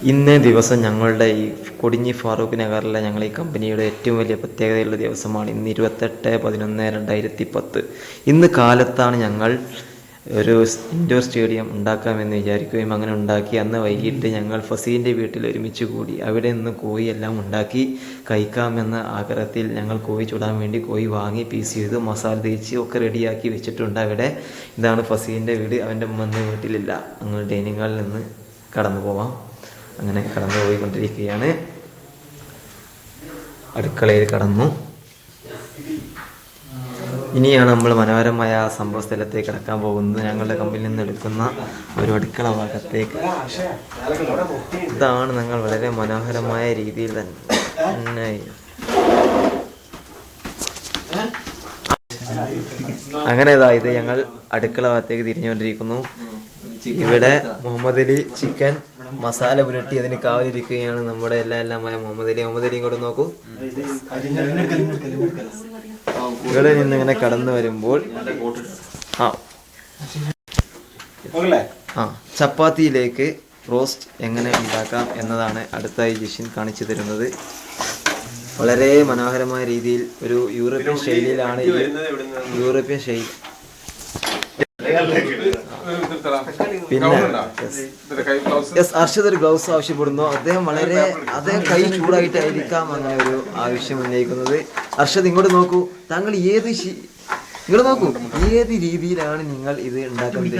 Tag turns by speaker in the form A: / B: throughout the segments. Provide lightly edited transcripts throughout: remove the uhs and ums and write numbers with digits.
A: ഇന്നേ ദിവസം ഞങ്ങളുടെ ഈ കൊടിഞ്ഞി ഫാറൂഖ് നഗറിലെ ഞങ്ങൾ ഈ കമ്പനിയുടെ ഏറ്റവും വലിയ പ്രത്യേകതയുള്ള ദിവസമാണ്. ഇന്ന് 28/11/2010. ഇന്ന് കാലത്താണ് ഞങ്ങൾ ഒരു ഇൻഡോർ സ്റ്റേഡിയം ഉണ്ടാക്കാമെന്ന് വിചാരിക്കുകയും അങ്ങനെ ഉണ്ടാക്കി. അന്ന് വൈകിട്ട് ഞങ്ങൾ ഫസീൻ്റെ വീട്ടിൽ ഒരുമിച്ച് കൂടി. അവിടെ നിന്ന് കോഴി എല്ലാം ഉണ്ടാക്കി കഴിക്കാമെന്ന ആഗ്രഹത്തിൽ ഞങ്ങൾ കോഴി ചുടാൻ വേണ്ടി കോഴി വാങ്ങി പീസ് ചെയ്ത് മസാല തേച്ച് ഒക്കെ റെഡിയാക്കി വെച്ചിട്ടുണ്ട് അവിടെ. ഇതാണ് ഫസീൻ്റെ വീട്. അവൻ്റെ ഉമ്മ വീട്ടിലില്ല. ഞങ്ങൾ ഡൈനിങ് ഹാളിൽ നിന്ന് കടന്നു പോവാം. അങ്ങനെ കടന്നു പോയിക്കൊണ്ടിരിക്കുകയാണ്. അടുക്കളയിൽ കടന്നു. ഇനിയാണ് നമ്മൾ മനോഹരമായ ആ സംഭവ സ്ഥലത്തേക്ക് കടക്കാൻ പോകുന്നത്. ഞങ്ങളുടെ കമ്പനിയിൽ നിന്ന് എടുക്കുന്ന ഒരു അടുക്കള ഭാഗത്തേക്ക്. ഇതാണ് ഞങ്ങൾ വളരെ മനോഹരമായ രീതിയിൽ തന്നെ അങ്ങനെ ഇത് ഞങ്ങൾ അടുക്കള ഭാഗത്തേക്ക് തിരിഞ്ഞുകൊണ്ടിരിക്കുന്നു. ഇവിടെ മുഹമ്മദ് അലി ചിക്കൻ മസാല പുരട്ടി അതിന് കാവലിരിക്കുകയാണ് നമ്മുടെ എല്ലാമായ മുഹമ്മദ് അലി. മുഹമ്മദ് അലി ഇങ്ങോട്ട് നോക്കൂ. ഇവിടെ നിന്ന് ഇങ്ങനെ കടന്നു വരുമ്പോൾ ചപ്പാത്തിയിലേക്ക് റോസ്റ്റ് എങ്ങനെ ഉണ്ടാക്കാം എന്നതാണ് അടുത്തായി ജിഷിൻ കാണിച്ചു തരുന്നത്. വളരെ മനോഹരമായ രീതിയിൽ ഒരു യൂറോപ്യൻ ശൈലിയിലാണ് യൂറോപ്യൻ ശൈലി. പിന്നെ അർഷദ് ഒരു ഗ്ലൗസ് ആവശ്യപ്പെടുന്നു. അദ്ദേഹം കൈ ചൂടായിട്ടായിരിക്കാം അങ്ങനെ ഒരു ആവശ്യം ഉന്നയിക്കുന്നത്. അർഷദ് ഇങ്ങോട്ട് നോക്കൂ. താങ്കൾ ഏത് രീതിയിലാണ് നിങ്ങൾ ഇത് ഉണ്ടാക്കുന്നത്?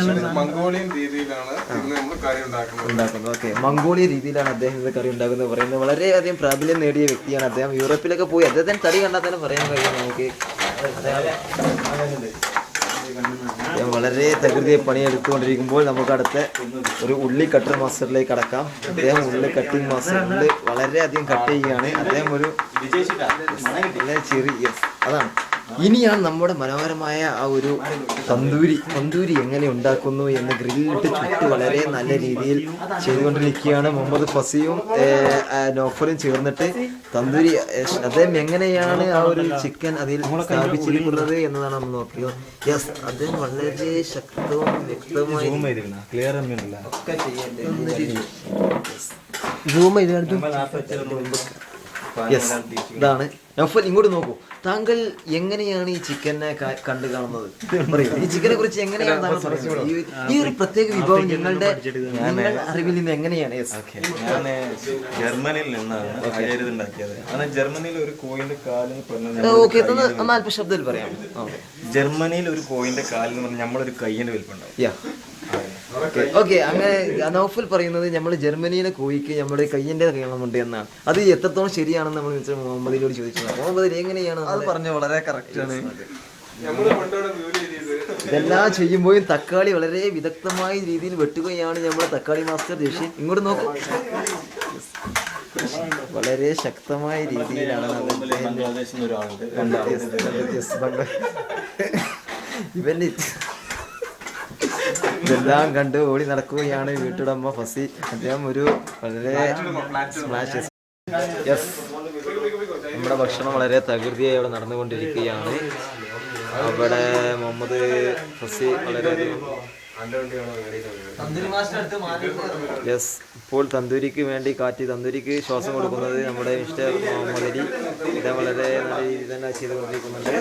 A: ഓക്കെ, മംഗോളിയൻ രീതിയിലാണ് അദ്ദേഹം ഇത് കറി ഉണ്ടാക്കുന്നത് പറയുന്നത്. വളരെയധികം പ്രാബല്യം നേടിയ വ്യക്തിയാണ് അദ്ദേഹം. യൂറോപ്പിലൊക്കെ പോയി അദ്ദേഹത്തിന് തടി കണ്ടാൽ തന്നെ പറയാൻ കഴിയും നമുക്ക്. വളരെ തകൃതിയെ പണിയെടുത്തുകൊണ്ടിരിക്കുമ്പോൾ നമുക്ക് അടുത്ത ഒരു ഉള്ളി കട്ടർ മാസ്റ്ററിലേക്ക് കടക്കാം. അദ്ദേഹം ഉള്ളി കട്ടിങ് മാസ്റ്റർ വളരെയധികം കട്ട് ചെയ്യുകയാണ്. അദ്ദേഹം ഒരു ചെറിയ അതാണ്. ഇനിയാണ് നമ്മുടെ മനോഹരമായ ആ ഒരു തന്തൂരി എങ്ങനെ ഉണ്ടാക്കുന്നു എന്ന് ഗ്രില്ലിട്ട് ചുട്ട് വളരെ നല്ല രീതിയിൽ ചെയ്തുകൊണ്ടിരിക്കുകയാണ്. മുഹമ്മദ് ഫസിയും നോഫറും ചേർന്നിട്ട് തന്തൂരി അദ്ദേഹം എങ്ങനെയാണ് ആ ഒരു ചിക്കൻ അതിൽ സ്ഥാപിച്ചിരിക്കുന്നത് എന്നതാണ് നമ്മൾ നോക്കിയത്. യെസ്, അദ്ദേഹം വളരെ ശക്തവും വ്യക്തമായി ഒക്കെ യെസ്, ഇതാണ് നൗഫൽ. ഇങ്ങോട്ട് നോക്കൂ. താങ്കൾ എങ്ങനെയാണ് ഈ ചിക്കനെ കണ്ടു കാണുന്നത്? പറയൂ, ഈ ചിക്കനെ കുറിച്ച് എങ്ങനെയാണ് താങ്കൾ പറയുന്നത്? ഈ ഒരു പ്രത്യേക വിഭവം നിങ്ങളുടെ അറിവിൽ നിന്ന് എങ്ങനെയാണ്?
B: ജർമ്മനിയിൽ നിന്നാണ് ഉണ്ടാക്കിയത്. ജർമ്മനിയിൽ ഒരു കോയിന്റെ കാലിന്
A: അല്പ ശബ്ദത്തിൽ പറയാം.
B: ജർമ്മനിയിൽ ഒരു കോയിന്റെ കാലിന് പറഞ്ഞാൽ നമ്മളൊരു കയ്യിന്റെ വലിപ്പുണ്ടാവും.
A: ഓക്കെ, അങ്ങനെ നൗഫൽ പറയുന്നത് നമ്മൾ ജർമ്മനിയിലെ കോഴിക്ക് നമ്മുടെ കയ്യിന്റെ നീളമുണ്ട് എന്നാണ്. അത് എത്രത്തോളം ശരിയാണെന്ന് നമ്മൾ മുഹമ്മദിനോട് ചോദിച്ചത്. മുഹമ്മദ് എങ്ങനെയാണ് അത് പറഞ്ഞത്? വളരെ കറക്റ്റ് ആണ്. ഇതെല്ലാം ചെയ്യുമ്പോഴും തക്കാളി വളരെ വിദഗ്ധമായ രീതിയിൽ വെട്ടുകയാണ് നമ്മുടെ തക്കാളി മാസ്റ്റർ ജഷീൻ. ഇങ്ങോട്ട് നോക്കൂ. വളരെ ശക്തമായ രീതിയിലാണ് ഇവന്റെ ഇതെല്ലാം കണ്ട് ഓടി നടക്കുകയാണ് വീട്ടുടമ ഫസി. അദ്ദേഹം ഒരു വളരെ നമ്മുടെ ഭക്ഷണം വളരെ തകൃതിയായി അവിടെ നടന്നുകൊണ്ടിരിക്കുകയാണ്. അവിടെ മുഹമ്മദ് ഫസി വളരെയധികം ഇപ്പോൾ തന്തൂരിക്ക് വേണ്ടി തന്തൂരിക്ക് ശ്വാസം കൊടുക്കുന്നത് നമ്മുടെ മിസ്റ്റർ മുഹമ്മദ് അലി. ഇത് വളരെ നല്ല രീതിയിൽ തന്നെ ചെയ്തുകൊണ്ടിരിക്കുന്നുണ്ട്.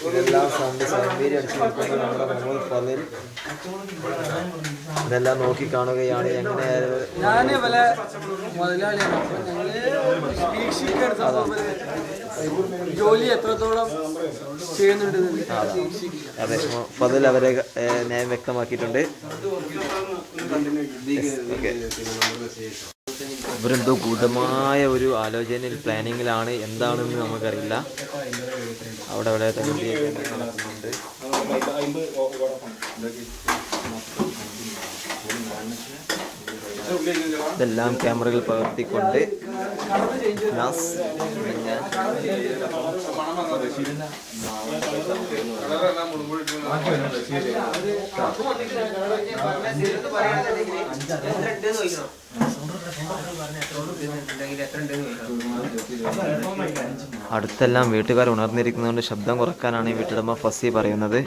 A: ഇതെല്ലാം സൗന്ദര്യം അടിച്ചു നിൽക്കുന്ന നമ്മുടെ മുഹമ്മദ് ഫലിൽ ഇതെല്ലാം നോക്കി കാണുകയാണ്. എങ്ങനെ
C: ജോലി എത്രത്തോളം ചെയ്യുന്നുണ്ട്
A: അതെ, ഫതിൽ അവരെ ന്യായം വ്യക്തമാക്കിയിട്ടുണ്ട്. ഇവരെന്തോ ഗൂഢമായ ഒരു ആലോചനയിൽ പ്ലാനിങ്ങിലാണ്. എന്താണെന്ന് നമുക്കറിയില്ല. അവിടെ വളരെ തകൃതിയൊക്കെ നടക്കുന്നുണ്ട്. ഇതെല്ലാം ക്യാമറകൾ പകർത്തിക്കൊണ്ട് അടുത്തെല്ലാം വീട്ടുകാർ ഉണർന്നിരിക്കുന്നതുകൊണ്ട് ശബ്ദം കുറക്കാനാണ് വീട്ടുടമ ഫസി പറയുന്നത്.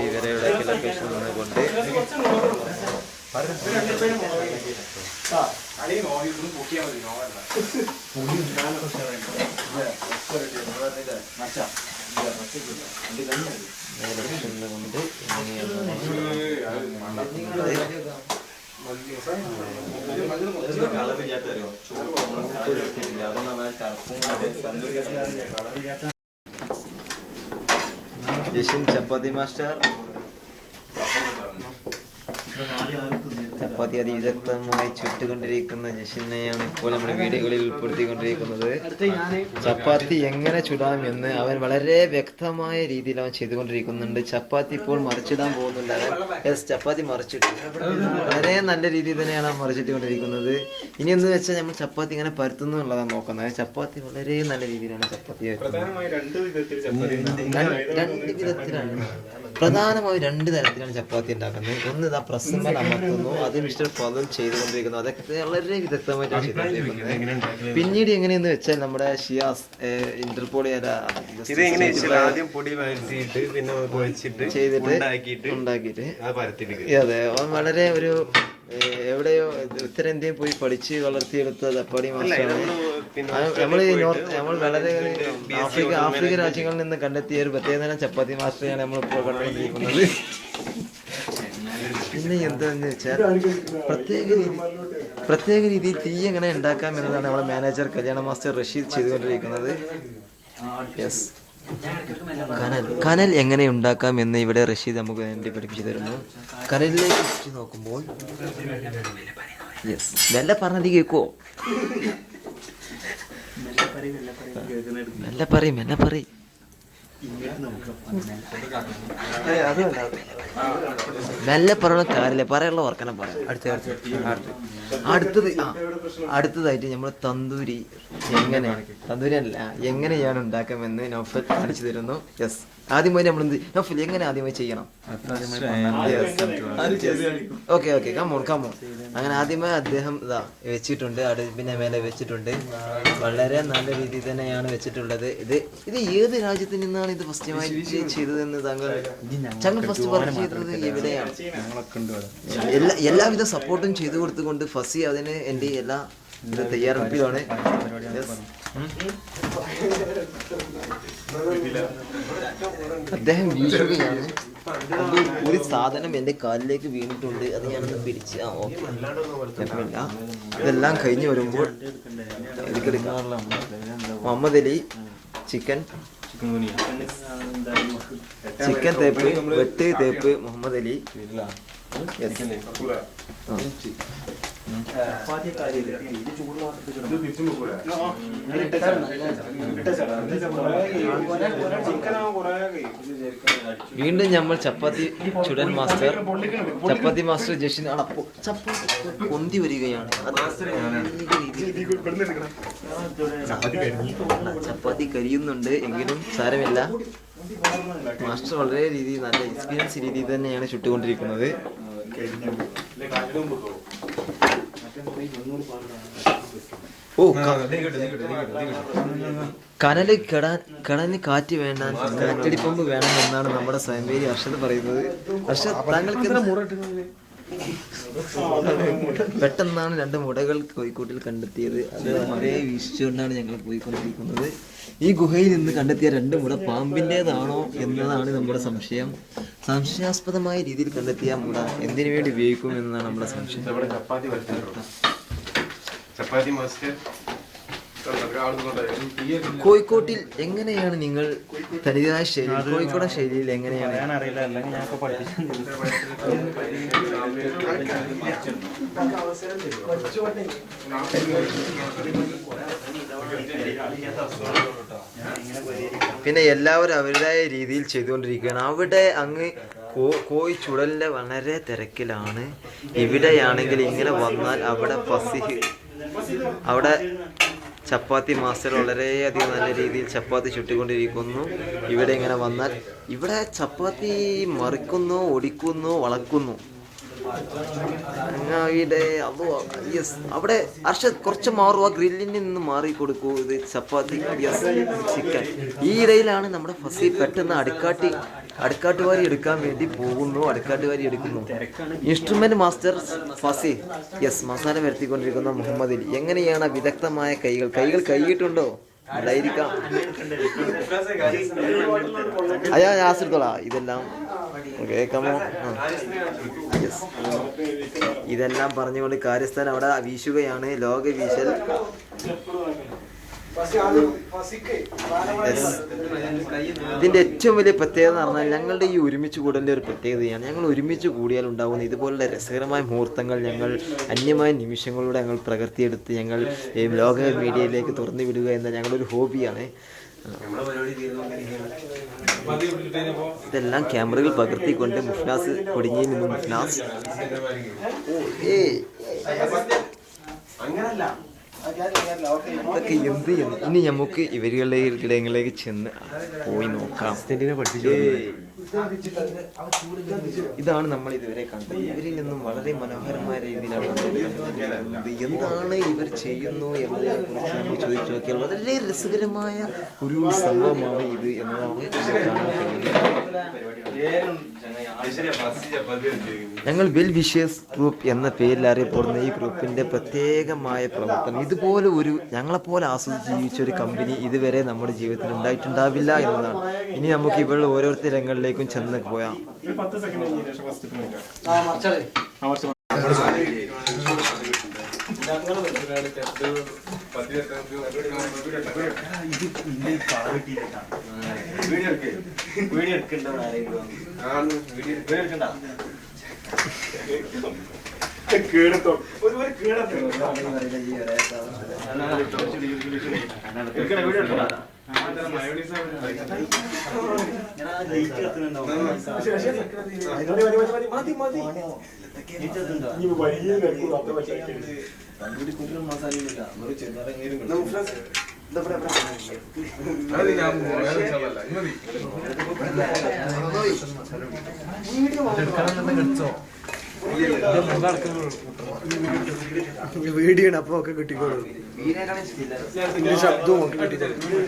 A: ഇവരുടെ ലൊക്കേഷൻ നിന്നുകൊണ്ട് ജഷിൻ ചപ്പാത്തി മാസ്റ്റർ ചപ്പാത്തി അതിവിദഗ്ധമായി ചുട്ടുകൊണ്ടിരിക്കുന്ന ജഷിനെയാണ് ഇപ്പോൾ നമ്മുടെ വീഡിയോകളിൽ ഉൾപ്പെടുത്തിക്കൊണ്ടിരിക്കുന്നത്. ചപ്പാത്തി എങ്ങനെ ചുടാം എന്ന് അവൻ വളരെ വ്യക്തമായ രീതിയിൽ അവൻ ചെയ്തുകൊണ്ടിരിക്കുന്നുണ്ട്. ചപ്പാത്തി ഇപ്പോൾ മറിച്ചിടാൻ പോകുന്നുണ്ട് അവൻ. യെസ്, ചപ്പാത്തി മറിച്ചിട്ടു. വളരെ നല്ല രീതിയിൽ തന്നെയാണ് അവൻ മറിച്ചിട്ടുകൊണ്ടിരിക്കുന്നത്. ഇനി എന്ന് വെച്ചാൽ നമ്മൾ ചപ്പാത്തി ഇങ്ങനെ പരത്തുന്നു എന്നുള്ളതാണ് നോക്കുന്നത്. ചപ്പാത്തി വളരെ നല്ല രീതിയിലാണ് ചപ്പാത്തി രണ്ട് വിധത്തിലാണ്, പ്രധാനമായും 2 തരത്തിലാണ് ചപ്പാത്തി ഉണ്ടാക്കുന്നത്. ഒന്ന് ഇതാ പ്രസ്സുമ്മൽ അമർത്തുന്നു, അത് മിസ്റ്റർ ഫാദർ ചെയ്തുകൊണ്ടിരിക്കുന്നു. അതൊക്കെ വളരെ വിദഗ്ധമായിട്ടാണ് ചെയ്തുകൊണ്ടിരിക്കുന്നത്. പിന്നീട് എങ്ങനെയെന്ന് വെച്ചാൽ നമ്മുടെ ഷിയാസ് ഇന്റർപോൾ
D: ആദ്യം പൊടി വരച്ചിട്ട് പിന്നെ
A: ചെയ്തിട്ട് ഉണ്ടാക്കിയിട്ട് അതെ, വളരെ ഒരു എവിടെയോ ഉത്തരേന്ത്യയിൽ പോയി പഠിച്ച് വളർത്തിയെടുത്ത ചപ്പാത്തി മാസ്റ്ററാണ്. നമ്മൾ വളരെ ആഫ്രിക്ക രാജ്യങ്ങളിൽ നിന്ന് കണ്ടെത്തിയ ഒരു പ്രത്യേകതരം ചപ്പാത്തി മാസ്റ്ററെയാണ് നമ്മൾ ഇപ്പോൾ കണ്ടുകൊണ്ടിരിക്കുന്നത്. പിന്നെ എന്താന്ന് വെച്ചാൽ പ്രത്യേക രീതിയിൽ തീ എങ്ങനെ ഉണ്ടാക്കാം എന്നതാണ് നമ്മുടെ മാനേജർ കല്യാണ മാസ്റ്റർ റഷീദ് ചെയ്തുകൊണ്ടിരിക്കുന്നത്. യെസ്, കനൽ എങ്ങനെ ഉണ്ടാക്കാം എന്ന് ഇവിടെ റഷീദ് നമുക്ക് വേണ്ടി പഠിപ്പിച്ചു തരുന്നു. കനലിലേക്ക് നോക്കുമ്പോൾ യെസ്, മെല്ലെ പറഞ്ഞത് കേൾക്കുവോ? മെല്ലെ പറയും. മെല്ലെ പറയണ കാര്യമില്ല, പറയാനുള്ള വർക്കനം പറയാം. അടുത്തതായിട്ട് നമ്മൾ തന്തൂരി എങ്ങനെയാണ് ഉണ്ടാക്കാമെന്ന് നൗഫൽ കാണിച്ചു തരുന്നു. യെസ്, ആദ്യമായി നമ്മൾ നൗഫൽ എങ്ങനെ ആദ്യമായി ചെയ്യണം? Okay come on. അങ്ങനെ ആദ്യമായി അദ്ദേഹം ഇതാ വെച്ചിട്ടുണ്ട്, അടുപ്പിന്റെ മേലെ വെച്ചിട്ടുണ്ട്. വളരെ നല്ല രീതിയിൽ തന്നെയാണ് വെച്ചിട്ടുള്ളത്. ഇത് ഏത് രാജ്യത്തിൽ നിന്നാണ് ഇത് ഫസ്റ്റുമായി ചെയ്തതെന്ന് താങ്കൾ ഫസ്റ്റ് വർക്ക് ചെയ്തത് എവിടെയാണ്? എല്ലാവിധ സപ്പോർട്ടും ചെയ്തു കൊടുത്തുകൊണ്ട് ഫസി അതിന് എൻ്റെ എല്ലാ തയ്യാറെടുപ്പിലാണ്. അദ്ദേഹം വീഴുകയാണ്. ഒരു സാധനം എൻ്റെ കാലിലേക്ക് വീണിട്ടുണ്ട്, അത് ഞാനൊന്ന് പിടിച്ച് ഓക്കെ. ഇതെല്ലാം കഴിഞ്ഞ് വരുമ്പോൾ മുഹമ്മദ് അലി ചിക്കൻ തേപ്പ്, വെട്ട് തേപ്പ് മുഹമ്മദ് അലി. വീണ്ടും നമ്മൾ ചപ്പാത്തി ചുടൻ ചപ്പാത്തി മാസ്റ്റർ ജഷിൻ ചപ്പാത്തി പൊന്തി വരികയാണ്. ചപ്പാത്തി കരിയുന്നുണ്ട് എങ്കിലും സാരമില്ല. മാസ്റ്റർ വളരെ നല്ല എക്സ്പീരിയൻസ് രീതിയിൽ തന്നെയാണ് ചുട്ടുകൊണ്ടിരിക്കുന്നത്. കടലിന് കാറ്റ് വേണ്ട, കാറ്റടിപ്പമ്പ് വേണം എന്നാണ് നമ്മുടെ സ്വയംപേരി അർഷദ് പറയുന്നത്. അർഷദ്, താങ്കൾക്ക് പെട്ടെന്നാണ് 2 മുടകൾ കോഴിക്കോട്ടിൽ കണ്ടെത്തിയത്. അത് വളരെ വീക്ഷിച്ചുകൊണ്ടാണ് ഞങ്ങൾ പോയിക്കൊണ്ടിരിക്കുന്നത്. ഈ ഗുഹയിൽ നിന്ന് കണ്ടെത്തിയ 2 മുട പാമ്പിൻ്റെതാണോ എന്നതാണ് നമ്മുടെ സംശയം. സംശയാസ്പദമായ രീതിയിൽ കണ്ടെത്തിയ മുട എന്തിനു വേണ്ടി ഉപയോഗിക്കും എന്നതാണ് നമ്മുടെ സംശയം. കോഴിക്കോട്ടിൽ എങ്ങനെയാണ് നിങ്ങൾ തനതായ ശൈലി, കോഴിക്കോടൻ ശൈലിയിൽ എങ്ങനെയാണ്? പിന്നെ എല്ലാവരും അവരുടേതായ രീതിയിൽ ചെയ്തുകൊണ്ടിരിക്കുകയാണ്. അവിടെ അങ്ങ് കോഴി ചുടലിന്റെ വളരെ തിരക്കിലാണ്. ഇവിടെയാണെങ്കിൽ ഇങ്ങനെ വന്നാൽ അവിടെ ചപ്പാത്തി മാസ്റ്റർ വളരെയധികം നല്ല രീതിയിൽ ചപ്പാത്തി ചുട്ടിക്കൊണ്ടിരിക്കുന്നു. ഇവിടെ ഇങ്ങനെ വന്നാൽ ഇവിടെ ചപ്പാത്തി മറിക്കുന്നു, ഒടിക്കുന്നു, വളക്കുന്നു. അങ്ങാടിയുടെ അതോ യെസ് അവിടെ അർഷദ് കുറച്ച് മാറുക, ഗ്രില്ലിൽ നിന്ന് മാറി കൊടുക്കൂ. ഇത് ചപ്പാത്തി, യെസ് ചിക്കൻ. ഈ ഇടയിലാണ് നമ്മുടെ ഫസി പെട്ടെന്ന് അടുക്കാട്ടുവാരി എടുക്കാൻ വേണ്ടി പോകുന്നു. അടുക്കാട്ടുവാരി എടുക്കുന്നു. ഇൻസ്ട്രുമെന്റ് മാസ്റ്റർ ഫസി, യെസ് മസാല വരുത്തിക്കൊണ്ടിരിക്കുന്ന മുഹമ്മദ് അലി. എങ്ങനെയാണ് വിദഗ്ധമായ കൈകൾ കൈയിട്ടുണ്ടോ? ഉണ്ടായിരിക്കാം. അയ്യാ ആശ്രിത്തോളാ ഇതെല്ലാം കേൾക്കാമോ? യെസ് ഇതെല്ലാം പറഞ്ഞുകൊണ്ട് കാര്യസ്ഥൻ അവിടെ വീശുകയാണ്. ലോക വീശൽ. ഇതിന്റെ ഏറ്റവും വലിയ പ്രത്യേകത എന്ന് പറഞ്ഞാൽ ഞങ്ങളുടെ ഈ ഒരുമിച്ച് കൂടലിൻ്റെ ഒരു പ്രത്യേകതയാണ്. ഞങ്ങൾ ഒരുമിച്ച് കൂടിയാൽ ഉണ്ടാകുന്ന ഇതുപോലുള്ള രസകരമായ മുഹൂർത്തങ്ങൾ, ഞങ്ങൾ അന്യമായ നിമിഷങ്ങളിലൂടെ ഞങ്ങൾ പ്രകൃതിയെടുത്ത് ഞങ്ങൾ ലോക മീഡിയയിലേക്ക് തുറന്നു വിടുക എന്ന ഞങ്ങളൊരു ഹോബിയാണ്. ഇതെല്ലാം ക്യാമറകൾ പകർത്തിക്കൊണ്ട് മുഫ്നാസ് കൊടിഞ്ഞിൽ നിന്നും മുഫ്നാസ് അതൊക്കെ എന്ത് ഇനി നമുക്ക് ഇവരുടെ ഇടങ്ങളിലേക്ക് ചെന്ന് പോയി നോക്കാം. ഇതാണ് നമ്മൾ ഇതുവരെ കണ്ടത്. ഇവരിൽ നിന്നും വളരെ മനോഹരമായ രീതിയിലാണ് എന്താണ് ഇവർ ചെയ്യുന്നു എന്നതിനെ കുറിച്ച് നമ്മൾ ചോദിച്ചു നോക്കിയാൽ വളരെ രസകരമായ ഒരു സംഭവമാണ് ഇത് എന്നതാണ് കാണാൻ കഴിയുന്നത്. ഞങ്ങൾ വെൽ വിഷേഴ്സ് ഗ്രൂപ്പ് എന്ന പേരിൽ അറിയപ്പെടുന്ന ഈ ഗ്രൂപ്പിന്റെ പ്രത്യേകമായ പ്രവർത്തനം ഇതുപോലെ ഒരു ഞങ്ങളെപ്പോലെ ആസ്വദിച്ച് ജീവിച്ച ഒരു കമ്പനി ഇതുവരെ നമ്മുടെ ജീവിതത്തിൽ ഉണ്ടായിട്ടുണ്ടാവില്ല എന്നതാണ്. ഇനി നമുക്ക് ഇവരുടെ ഓരോരുത്തർ രംഗങ്ങളിലേക്കും ചെന്ന് പോയാം.
C: വീഡിയോ അപ്പൊ ഒക്കെ കിട്ടിക്കോളൂ. ശബ്ദവും ഒക്കെ കിട്ടിക്കോളൂ.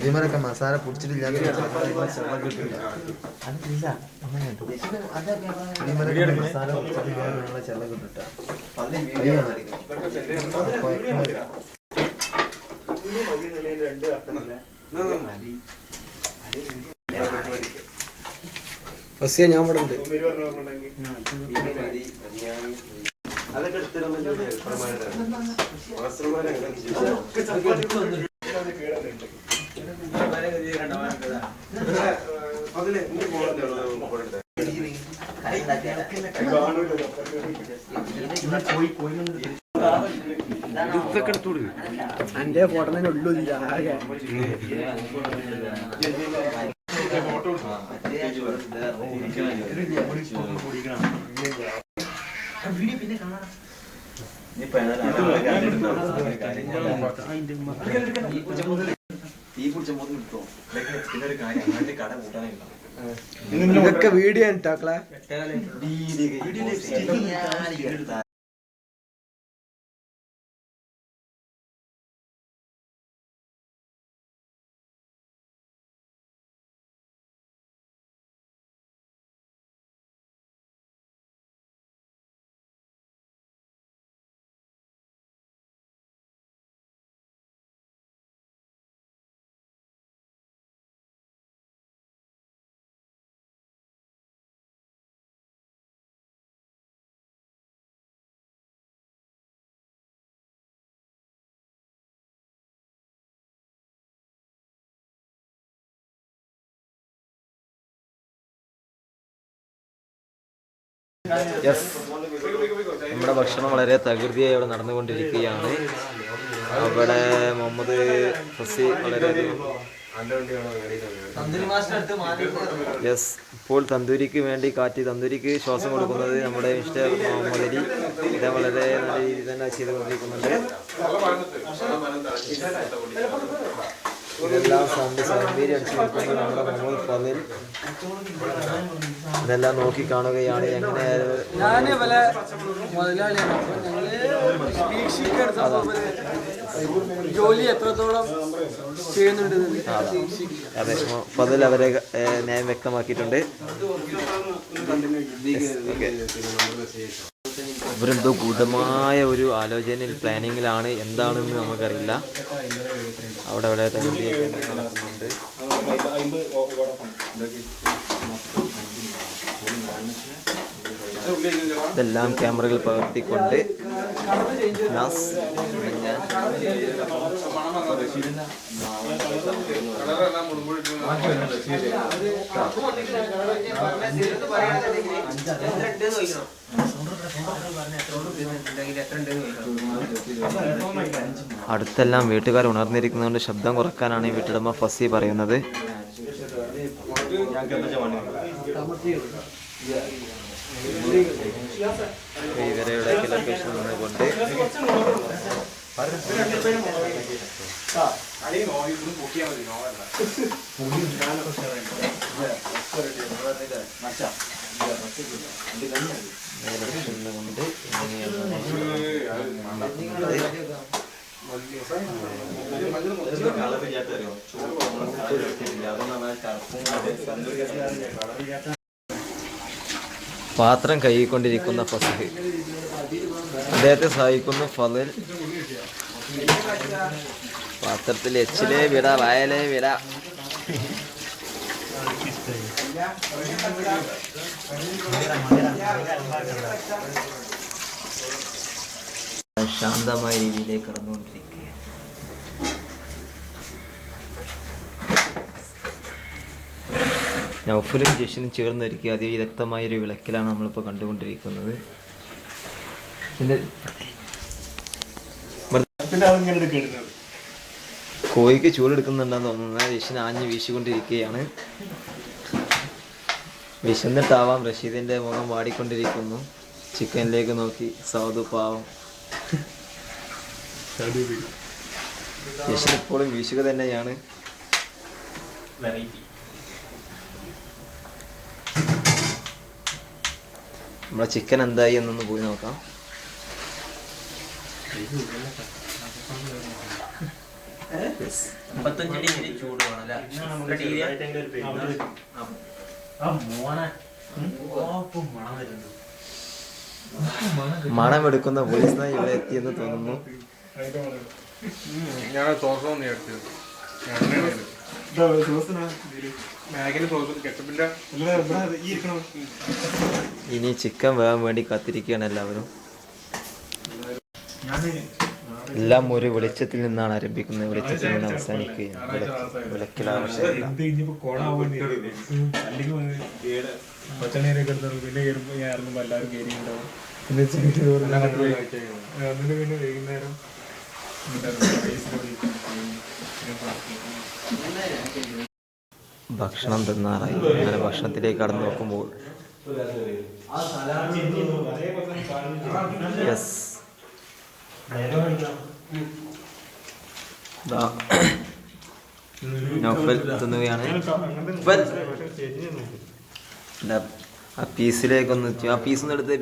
C: ഇവരൊക്കെ മസാല പൊടിച്ചിട്ടില്ല. മസാല ചെള്ള കിട്ടിട്ട ഫസിയ ഞാൻ ഇവിടെ ഉണ്ട്. എന്റെ ഫോട്ടോ തന്നെ ഉള്ളൂ. ഇതൊക്കെ വീഡിയോ ഉണ്ടാക്കളെ.
A: യെസ് നമ്മുടെ ഭക്ഷണം വളരെ തകൃതിയായി അവിടെ നടന്നുകൊണ്ടിരിക്കുകയാണ്. അവിടെ മുഹമ്മദ് ഫസി വളരെയധികം യെസ്, ഇപ്പോൾ തന്തൂരിക്ക് വേണ്ടി തന്തൂരിക്ക് ശ്വാസം കൊടുക്കുന്നത് നമ്മുടെ മിസ്റ്റർ മുഹമ്മദ് അലി. ഇത് വളരെ നല്ല രീതിയിൽ തന്നെ ചെയ്തുകൊണ്ടിരിക്കുന്നുണ്ട്. ഇതെല്ലാം സൗന്ദര്യം അടിച്ചു നിൽക്കുന്നത് നമ്മുടെ മുഹമ്മദ് ഫാദിൽ. ഇതെല്ലാം നോക്കി കാണുകയാണ് എങ്ങനെ
C: ജോലി എത്രത്തോളം ചെയ്യുന്നുണ്ട്.
A: അതെ, ഫതിൽ അവരെ ന്യായം വ്യക്തമാക്കിയിട്ടുണ്ട്. ഇവരെന്തോ ഗൂഢമായ ഒരു ആലോചനയിൽ പ്ലാനിങ്ങിലാണ്, എന്താണെന്ന് നമുക്കറിയില്ല. അവിടെ തകർത്തിയൊക്കെ നടക്കുന്നുണ്ട്. ഇതെല്ലാം ക്യാമറകൾ പകർത്തിക്കൊണ്ട് അടുത്തെല്ലാം വീട്ടുകാർ ഉണർന്നിരിക്കുന്നതുകൊണ്ട് ശബ്ദം കുറക്കാനാണ് ഈ വീട്ടുടമ ഫസി പറയുന്നത്. ഇവരുടെ ലൊക്കേഷൻ നിന്നുകൊണ്ട് പാത്രം കഴുകിക്കൊണ്ടിരിക്കുന്ന ഫസഹ്, അദ്ദേഹത്തെ സഹായിക്കുന്നു ഫളിൽ. പാത്രത്തിൽ എച്ചിലേ വിട, വായലേ വിട. ശാന്തമായ രീതിയിലേക്ക് കടന്നുകൊണ്ടിരിക്കുക. നൗഫലും ജഷനും ചേർന്നൊരുക്കി അതിവിദഗ്ധമായൊരു വിളക്കിലാണ് നമ്മളിപ്പോൾ കണ്ടുകൊണ്ടിരിക്കുന്നത്. കോഴിക്ക് ചൂടെടുക്കുന്നുണ്ടെന്ന് തോന്നുന്നത്. ജഷൻ ആഞ്ഞ് വീശിക്കൊണ്ടിരിക്കുകയാണ്. വിശന്നിട്ടാവാം റഷീദിന്റെ മുഖം വാടിക്കൊണ്ടിരിക്കുന്നു. ചിക്കനിലേക്ക് നോക്കി സാധു പാവം. ജഷൻ ഇപ്പോഴും വീശുക തന്നെയാണ്. നമ്മുടെ ചിക്കൻ എന്തായി എന്നൊന്ന് പോയി നോക്കാം. മണമെടുക്കുന്ന പോലീസ് നായി ഇവിടെ എത്തിയെന്ന് തോന്നുന്നു. ഇനി ചിക്കൻ വേകാൻ വേണ്ടി കാത്തിരിക്കുകയാണ് എല്ലാവരും. എല്ലാം ഒരു വെളിച്ചത്തിൽ നിന്നാണ് ആരംഭിക്കുന്നത്, വെളിച്ചത്തിൽ നിന്ന് അവസാനിക്കുകയാണ്. വിളക്കിൽ ആവശ്യമില്ല. ഭക്ഷണം തിന്നാറായി. അങ്ങനെ ഭക്ഷണത്തിലേക്ക് കടന്നു നോക്കുമ്പോൾ യെസ്, നൗഫൽ തിന്നുകയാണ്. ആ പീസിലേക്കൊന്ന്, ആ പീസ് എടുത്തേ.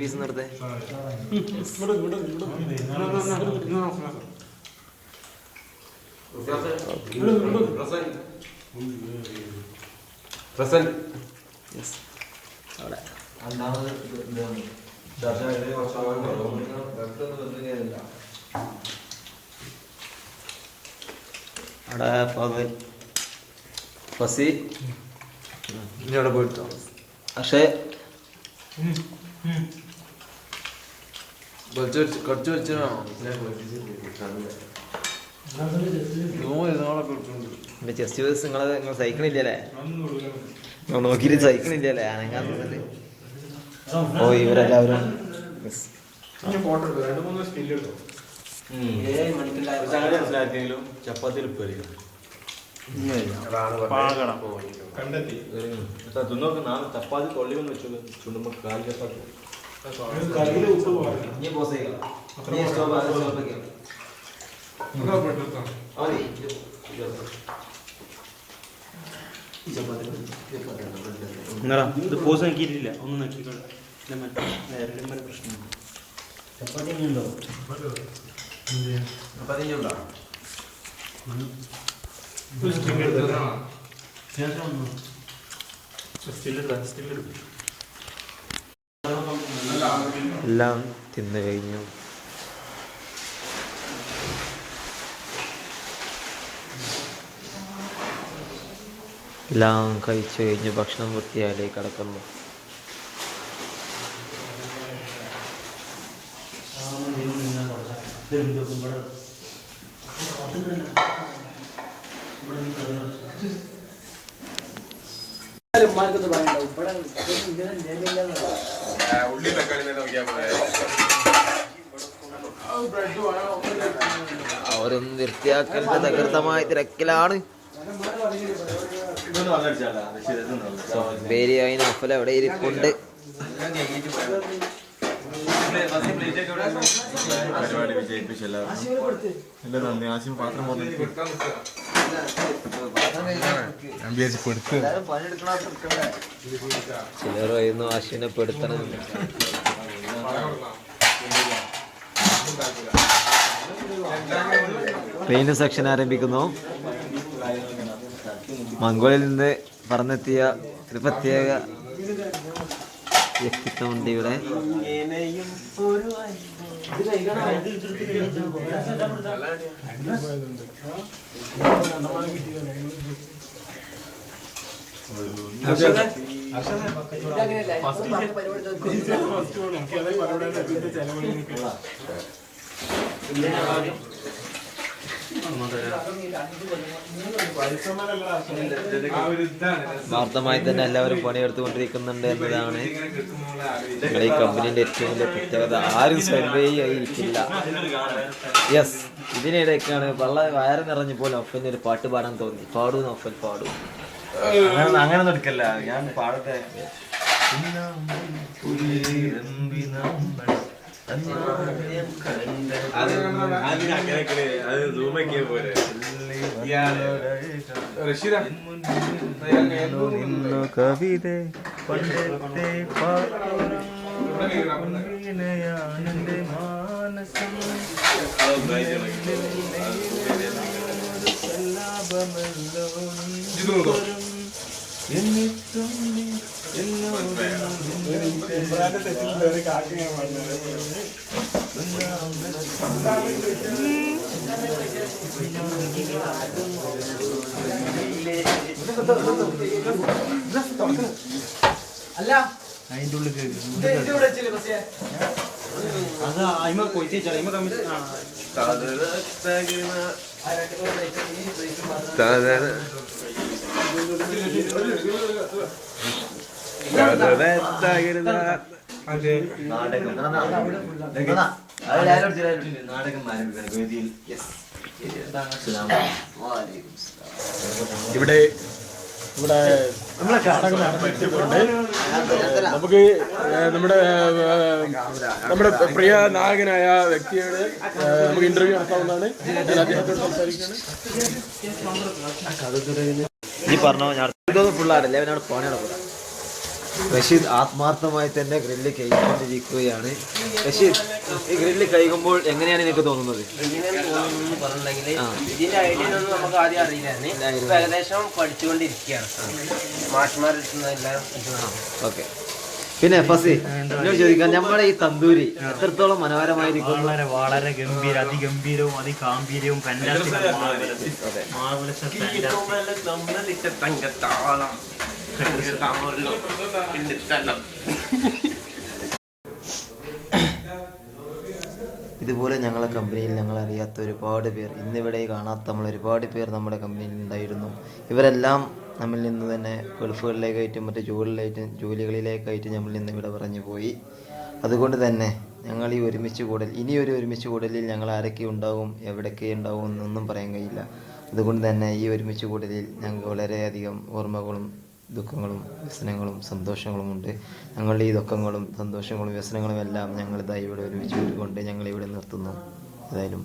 A: ഫസി ഇനി പോയിട്ടോ. പക്ഷേ ചെസ്റ്റ് ബസ് നിങ്ങൾ സഹിക്കണില്ലല്ലേ? നോക്കിയിട്ട് സഹിക്കണില്ലല്ലേ അനങ്ങാൻ തോന്നിട്ട്? ഓ ഇവരെല്ലാവരും
B: ചപ്പാത്തിയിൽ തിന്നോക്ക് നാളെ ചപ്പാത്തി തൊള്ളി വന്ന് വെച്ചോളൂ ചുണ്ടുമ്പോ കാലി ചപ്പാത്തി ഇത് പോസ് നോക്കിയിട്ടില്ല ഒന്നും നോക്കിക്കോളൂ പ്രശ്നം ചപ്പാത്തി ഉണ്ടോ ചപ്പാത്തി ഉണ്ടോ
A: എല്ലാം തിന്നു കഴിഞ്ഞു. എല്ലാം കഴിച്ചു കഴിഞ്ഞു. ഭക്ഷണം വൃത്തിയായിലേക്ക് കടക്കുന്നു. അവരൊന്നും വൃത്തിയാക്കലിന്റെ തകൃതമായ തിരക്കിലാണ്. പേരിയായി നഫല അവിടെ ഇരിപ്പുണ്ട്.
B: പരിപാടി വിജയിപ്പിച്ചല്ല നന്ദി. ആശിം പാത്രം
A: ചിലർ പറയുന്നു ആശിനെ പെടുത്തണമെന്ന്. പെയിന്റ് സെക്ഷൻ ആരംഭിക്കുന്നു. മംഗോളിൽ നിന്ന് പറന്നെത്തിയ ഒരു പ്രത്യേക വ്യക്തിത്വമുണ്ട് ഇവിടെ. വാർത്തമായി തന്നെ എല്ലാവരും പണിയെടുത്തുകൊണ്ടിരിക്കുന്നുണ്ട് എന്നതാണ് ഞങ്ങളുടെ ഈ കമ്പനീന്റെ ഏറ്റവും വലിയ പ്രത്യേകത. ആരും സർവേ ആയിരിക്കില്ല. യെസ്, ഇതിനിടയ്ക്കാണ് വയറ് നിറഞ്ഞപ്പോൾ ഒപ്പന് ഒരു പാട്ട് പാടാൻ തോന്നി. പാടൂ ഒപ്പൻ പാടൂ.
B: അങ്ങനെ എടുക്കല്ല, ഞാൻ പാടട്ടെ.
A: കവിത
C: അല്ല
B: അതിന്റെ ഉള്ളിൽ അത് അയിമ കൊയ്ത്തിച്ചാൽ അയിമ കമ്മി
D: ഇവിടെ ഇവിടെ നാടകം ആരംഭിച്ചിട്ടുണ്ട്. നമുക്ക് നമ്മുടെ പ്രിയ നായകനായ വ്യക്തിയുടെ നമുക്ക് ഇന്റർവ്യൂ നടത്താവുന്നതാണ്. ഞാൻ അദ്ദേഹത്തോട് സംസാരിക്കുകയാണ്.
A: ഈ പറഞ്ഞോ, ഞാൻ ഫുള്ളാടല്ലേ അവനോട് പോണേടെ കൂടെ. റഷീദ് ആത്മാർത്ഥമായി തന്നെ ഗ്രില്ല് കഴിക്കൊണ്ടിരിക്കുകയാണ്. റഷീദ്, ഈ ഗ്രില്ല് കഴിക്കുമ്പോൾ എങ്ങനെയാണ് എനിക്ക് തോന്നുന്നത്?
E: ഇതിന്റെ ഐഡിയ ഒന്നും നമുക്ക് ആദ്യം അറിയില്ലായിരുന്നു. ഏകദേശം പഠിച്ചുകൊണ്ടിരിക്കുകയാണ്. മാഷ്മാരെല്ലാം.
A: ഓക്കെ. പിന്നെ ഫസി, എന്നോട് ചോദിക്കാം, നമ്മുടെ ഈ തന്തൂരി എത്രത്തോളം മനോഹരമായിരിക്കും?
B: വളരെ ഗംഭീര, അതിഗംഭീരവും അതിഗാംഭീര്യവും
A: ഇതുപോലെ ഞങ്ങളെ കമ്പനിയിൽ ഞങ്ങൾ അറിയാത്ത ഒരുപാട് പേർ, ഇന്നിവിടെ കാണാത്ത നമ്മൾ ഒരുപാട് പേർ നമ്മുടെ കമ്പനിയിൽ ഉണ്ടായിരുന്നു. ഇവരെല്ലാം നമ്മിൽ നിന്ന് തന്നെ ഗൾഫുകളിലേക്കായിട്ടും മറ്റ് ജോലികളിലേക്കായിട്ട് നമ്മിൽ നിന്ന് ഇവിടെ പറഞ്ഞു പോയി. അതുകൊണ്ട് തന്നെ ഞങ്ങൾ ഈ ഒരുമിച്ച് കൂടൽ, ഇനിയൊരു ഒരുമിച്ച് കൂടലിൽ ഞങ്ങൾ ആരൊക്കെ ഉണ്ടാവും, എവിടെയൊക്കെ ഉണ്ടാവും എന്നൊന്നും പറയാൻ കഴിയില്ല. അതുകൊണ്ട് തന്നെ ഈ ഒരുമിച്ച് കൂടലിൽ ഞങ്ങൾക്ക് വളരെയധികം ഓർമ്മകളും ദുഃഖങ്ങളും വ്യസനങ്ങളും സന്തോഷങ്ങളുമുണ്ട്. ഞങ്ങളുടെ ഈ ദുഃഖങ്ങളും സന്തോഷങ്ങളും വ്യസനങ്ങളും എല്ലാം ഞങ്ങൾ ഇവിടെ ഒരുമിച്ച് കൂടിക്കൊണ്ട് ഞങ്ങളിവിടെ നിർത്തുന്നു. ഏതായാലും